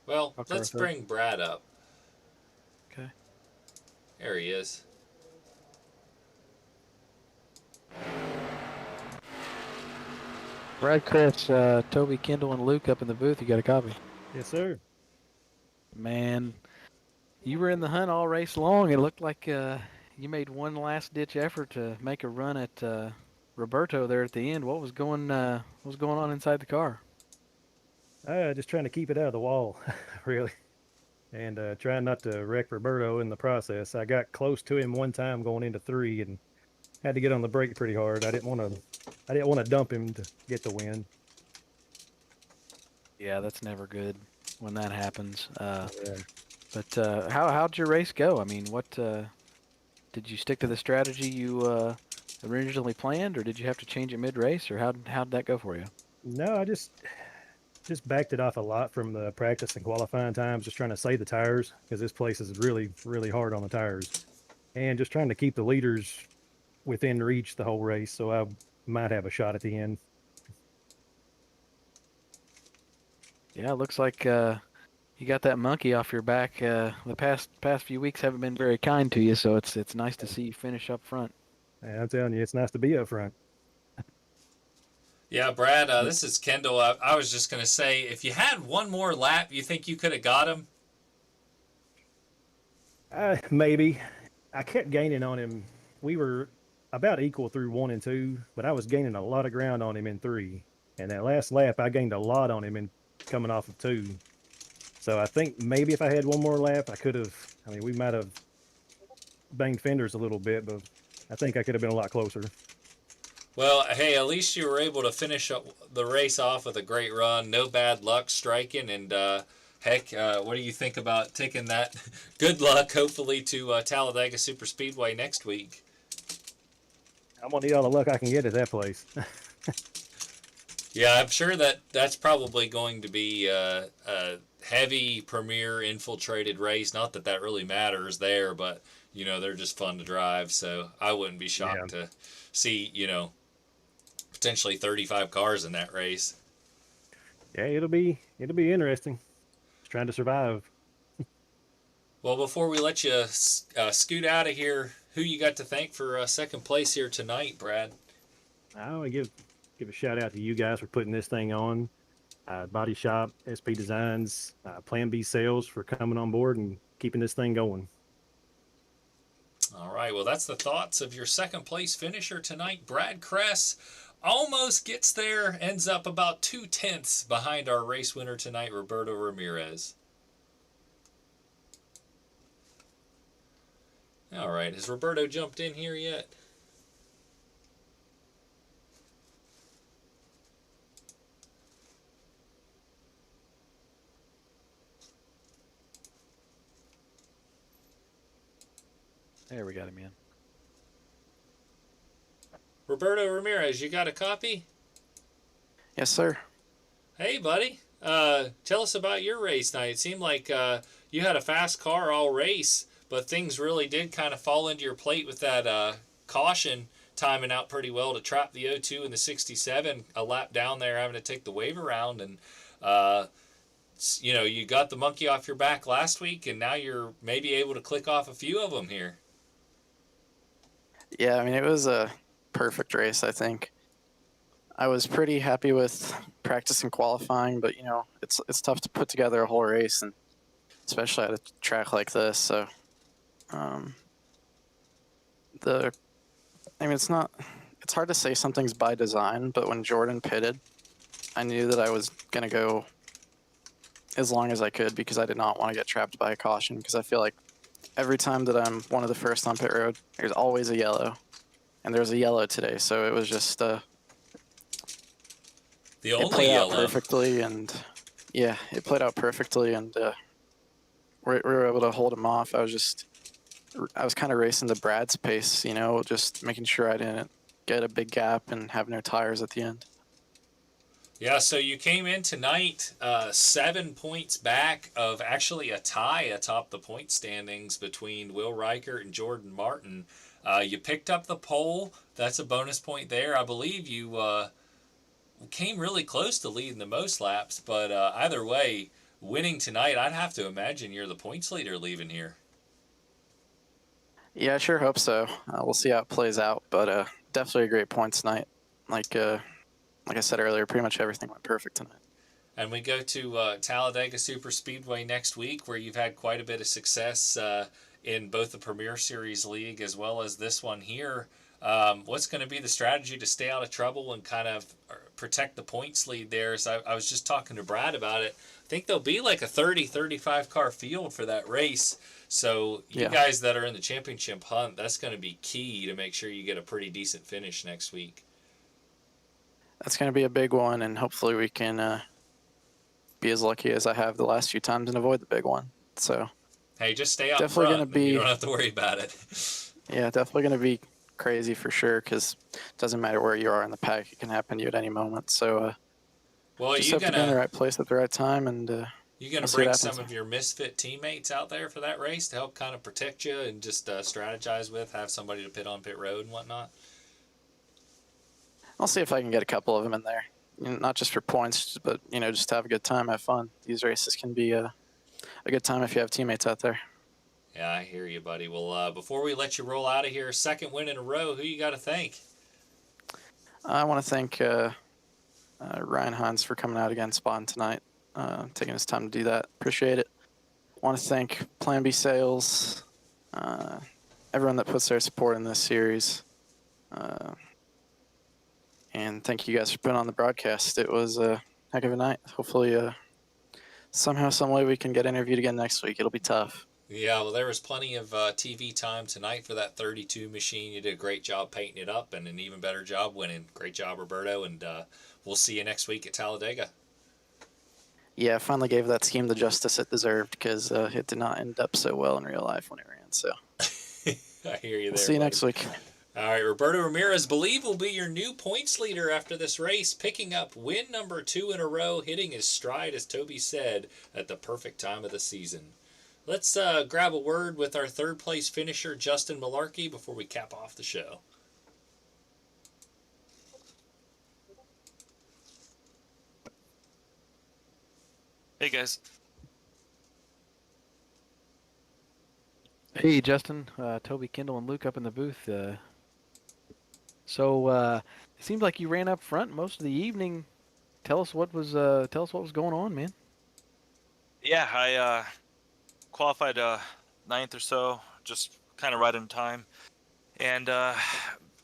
Well, let's bring Brad up. Okay. There he is. Brad Kress, Toby, Kendall, and Luke up in the booth. You got a copy? Yes, sir. Man, you were in the hunt all race long. It looked like you made one last-ditch effort to make a run at Roberto there at the end. What was going on inside the car? Just trying to keep it out of the wall, really, and trying not to wreck Roberto in the process. I got close to him one time going into 3 and had to get on the brake pretty hard. I didn't want to dump him to get the win. Yeah, that's never good when that happens. Yeah. But how'd your race go? I mean, what did you stick to the strategy you originally planned, or did you have to change it mid-race, or how'd that go for you? No, I just backed it off a lot from the practice and qualifying times, just trying to save the tires because this place is really, really hard on the tires, and just trying to keep the leaders within reach the whole race, so I might have a shot at the end. Yeah, it looks like you got that monkey off your back. The past few weeks haven't been very kind to you, so it's nice to see you finish up front. And I'm telling you, it's nice to be up front. Yeah, Brad, this is Kendall. I was just going to say, if you had one more lap, you think you could have got him? Maybe. I kept gaining on him. We were about equal through 1 and 2, but I was gaining a lot of ground on him in 3. And that last lap, I gained a lot on him coming off of 2. So I think maybe if I had one more lap, I could have. I mean, we might have banged fenders a little bit, but I think I could have been a lot closer. Well, hey, at least you were able to finish up the race off with a great run. No bad luck striking, and heck, what do you think about taking that good luck, hopefully, to Talladega Superspeedway next week? I'm gonna need all the luck I can get at that place. Yeah, I'm sure that's probably going to be a heavy premier infiltrated race. Not that that really matters there, but they're just fun to drive. So I wouldn't be shocked to see potentially 35 cars in that race. Yeah, it'll be interesting. Just trying to survive. Well, before we let you scoot out of here, who you got to thank for second place here tonight, Brad? I want to give a shout out to you guys for putting this thing on. Body Shop, SP Designs, Plan B Sales for coming on board and keeping this thing going. All right, well, that's the thoughts of your second place finisher tonight, Brad Kress. Almost gets there, ends up about 0.2 behind our race winner tonight, Roberto Ramirez. All right, has Roberto jumped in here yet? There, we got him in. Roberto Ramirez, you got a copy? Yes, sir. Hey, buddy. Tell us about your race night. It seemed like you had a fast car all race, but things really did kind of fall into your plate with that caution timing out pretty well to trap the 02 and the 67 a lap down there, having to take the wave around. And, you got the monkey off your back last week, and now you're maybe able to click off a few of them here. Yeah, I mean, it was a perfect race, I think. I was pretty happy with practice and qualifying, but, it's tough to put together a whole race, and especially at a track like this. So, it's hard to say something's by design, but when Jordan pitted, I knew that I was going to go as long as I could because I did not want to get trapped by a caution, because I feel like every time that I'm one of the first on pit road, there's always a yellow. And there's a yellow today, so it was just the only it played yellow. Out perfectly, and it played out perfectly, and we were able to hold him off. I was kind of racing to Brad's pace, just making sure I didn't get a big gap and have no tires at the end. Yeah, so you came in tonight 7 points back of actually a tie atop the point standings between Will Reichert and Jordan Martin. You picked up the pole. That's a bonus point there. I believe you came really close to leading the most laps, but either way, winning tonight, I'd have to imagine you're the points leader leaving here. Yeah, I sure hope so. We'll see how it plays out, but definitely a great points night. Like I said earlier, pretty much everything went perfect tonight. And we go to Talladega Superspeedway next week, where you've had quite a bit of success in both the Premier Series League as well as this one here. What's going to be the strategy to stay out of trouble and kind of protect the points lead there? As I was just talking to Brad about it. I think there'll be like a 30-35 car field for that race. So you guys that are in the championship hunt, that's going to be key to make sure you get a pretty decent finish next week. That's going to be a big one, and hopefully we can be as lucky as I have the last few times and avoid the big one. So, hey, just stay out definitely front. Gonna be, you don't have to worry about it. Yeah, definitely going to be crazy for sure, because it doesn't matter where you are in the pack. It can happen to you at any moment. So, just hope to be in the right place at the right time. And you going to bring some of your misfit teammates out there for that race to help kind of protect you and just strategize with, have somebody to pit on pit road and whatnot? I'll see if I can get a couple of them in there. Not just for points, but, just to have a good time, have fun. These races can be a good time if you have teammates out there. Yeah, I hear you, buddy. Well, before we let you roll out of here, second win in a row, who you got to thank? I want to thank Ryan Hines for coming out again, spotting tonight, taking his time to do that. Appreciate it. I want to thank Plan B Sales, everyone that puts their support in this series. And thank you guys for putting on the broadcast. It was a heck of a night. Hopefully Somehow, some way we can get interviewed again next week. It'll be tough. Yeah, well, there was plenty of TV time tonight for that 32 machine. You did a great job painting it up and an even better job winning. Great job, Roberto, and we'll see you next week at Talladega. Yeah, I finally gave that scheme the justice it deserved because it did not end up so well in real life when it ran. So I hear you there. We'll see you buddy. next week. All right, Roberto Ramirez, believe will be your new points leader after this race, picking up win number 2 in a row, hitting his stride, as Toby said, at the perfect time of the season. Let's grab a word with our third place finisher, Justin Malarkey, before we cap off the show. Hey, guys. Hey, Justin, Toby, Kendall, and Luke up in the booth. So it seems like you ran up front most of the evening. Tell us what was going on, man. Yeah, I qualified 9th or so, just kind of right in time. And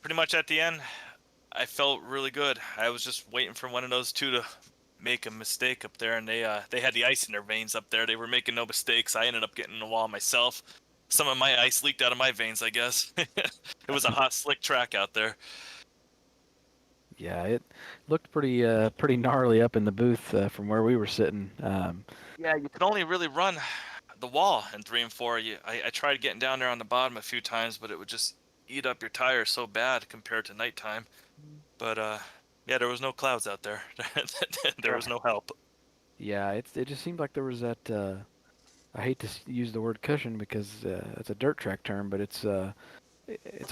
pretty much at the end, I felt really good. I was just waiting for one of those two to make a mistake up there, and they had the ice in their veins up there. They were making no mistakes. I ended up getting in the wall myself. Some of my ice leaked out of my veins, I guess. It was a hot, slick track out there. Yeah, it looked pretty gnarly up in the booth from where we were sitting. Yeah, you can only really run the wall in 3 and 4. I tried getting down there on the bottom a few times, but it would just eat up your tires so bad compared to nighttime. But yeah, there was no clouds out there. There was no help. Yeah, it just seemed like there was that. I hate to use the word cushion because it's a dirt track term, but it's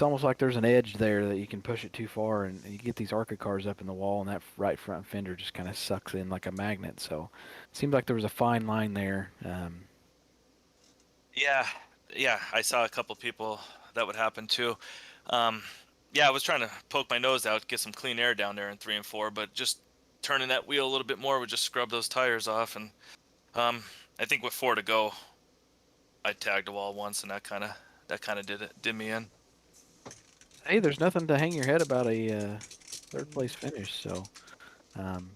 almost like there's an edge there that you can push it too far, and you get these ARCA cars up in the wall, and that right front fender just kind of sucks in like a magnet. So it seemed like there was a fine line there. Yeah, I saw a couple people that would happen too. Yeah, I was trying to poke my nose out, get some clean air down there in 3 and 4, but just turning that wheel a little bit more would just scrub those tires off. And I think with 4 to go, I tagged a wall once, and that kind of did me in. Hey, there's nothing to hang your head about a third place finish. So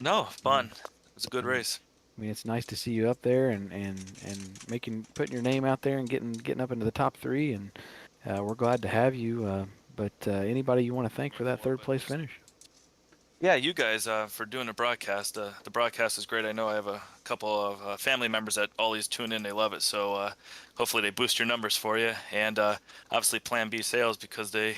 no, fun. It was a good race. I mean, it's nice to see you up there and putting your name out there and getting up into the top 3, and we're glad to have you. But anybody you want to thank for that third place finish? Yeah, you guys for doing the broadcast. The broadcast is great. I know I have a couple of family members that always tune in. They love it. So hopefully they boost your numbers for you. And obviously Plan B Sales, because they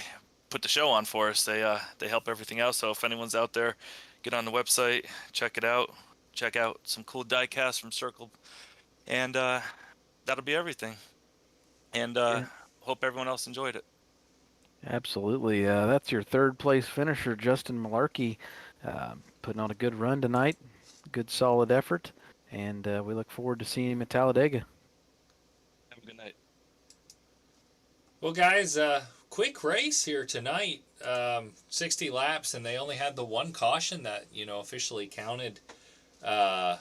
put the show on for us. They help everything else. So if anyone's out there, get on the website, check it out. Check out some cool die-casts from Circle. And that'll be everything. And hope everyone else enjoyed it. Absolutely. That's your third place finisher, Justin Malarkey, putting on a good run tonight. Good, solid effort. And we look forward to seeing him at Talladega. Have a good night. Well, guys, quick race here tonight. 60 laps, and they only had the one caution that, officially counted. A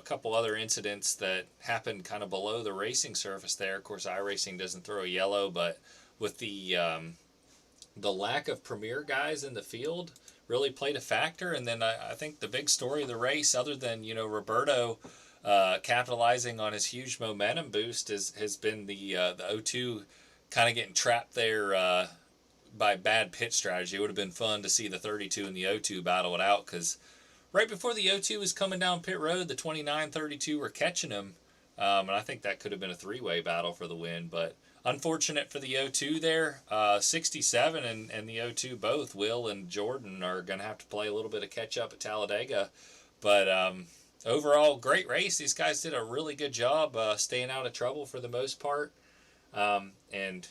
couple other incidents that happened kind of below the racing surface there. Of course, iRacing doesn't throw a yellow, but with the lack of premier guys in the field really played a factor. And then I think the big story of the race, other than, Roberto capitalizing on his huge momentum boost, has been the O2 kind of getting trapped there by bad pit strategy. It would have been fun to see the 32 and the O2 battle it out, because right before the O2 was coming down pit road, the 29-32 were catching him. And I think that could have been a three-way battle for the win. But unfortunate for the O2 there. 67 and the O2 both, Will and Jordan, are going to have to play a little bit of catch-up at Talladega. But overall, great race. These guys did a really good job staying out of trouble for the most part. And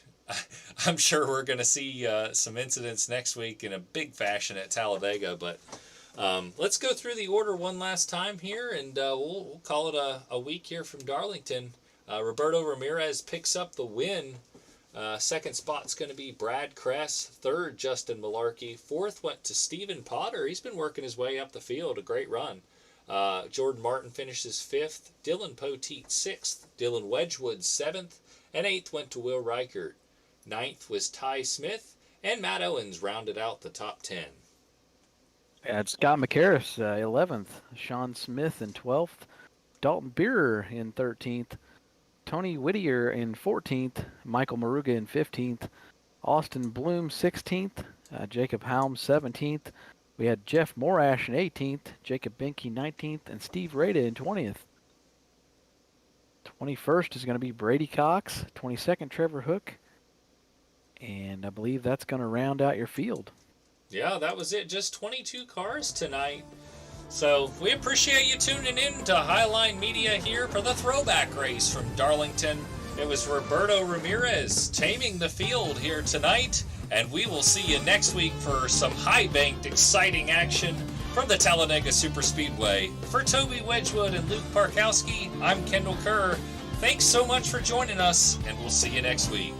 I'm sure we're going to see some incidents next week in a big fashion at Talladega. But let's go through the order one last time here, and we'll call it a week here from Darlington. Roberto Ramirez picks up the win. Second spot's going to be Brad Kress. Third, Justin Malarkey. Fourth went to Stephen Potter. He's been working his way up the field. A great run. Jordan Martin finishes fifth. Dylan Poteet sixth. Dylan Wedgwood seventh. And eighth went to Will Reichert. Ninth was Ty Smith. And Matt Owens rounded out the top 10. Scott McCarris, 11th. Sean Smith in 12th. Dalton Beerer in 13th. Tony Whittier in 14th. Michael Maruga in 15th. Austin Bloom 16th. Jacob Halm 17th. We had Jeff Morash in 18th. Jacob Binke 19th. And Steve Rada in 20th. 21st is going to be Brady Cox. 22nd, Trevor Hook. And I believe that's going to round out your field. Yeah, that was it. Just 22 cars tonight. So we appreciate you tuning in to Highline Media here for the throwback race from Darlington. It was Roberto Ramirez taming the field here tonight, and we will see you next week for some high-banked, exciting action from the Talladega Superspeedway. For Toby Wedgwood and Luke Parkowski, I'm Kendall Kerr. Thanks so much for joining us, and we'll see you next week.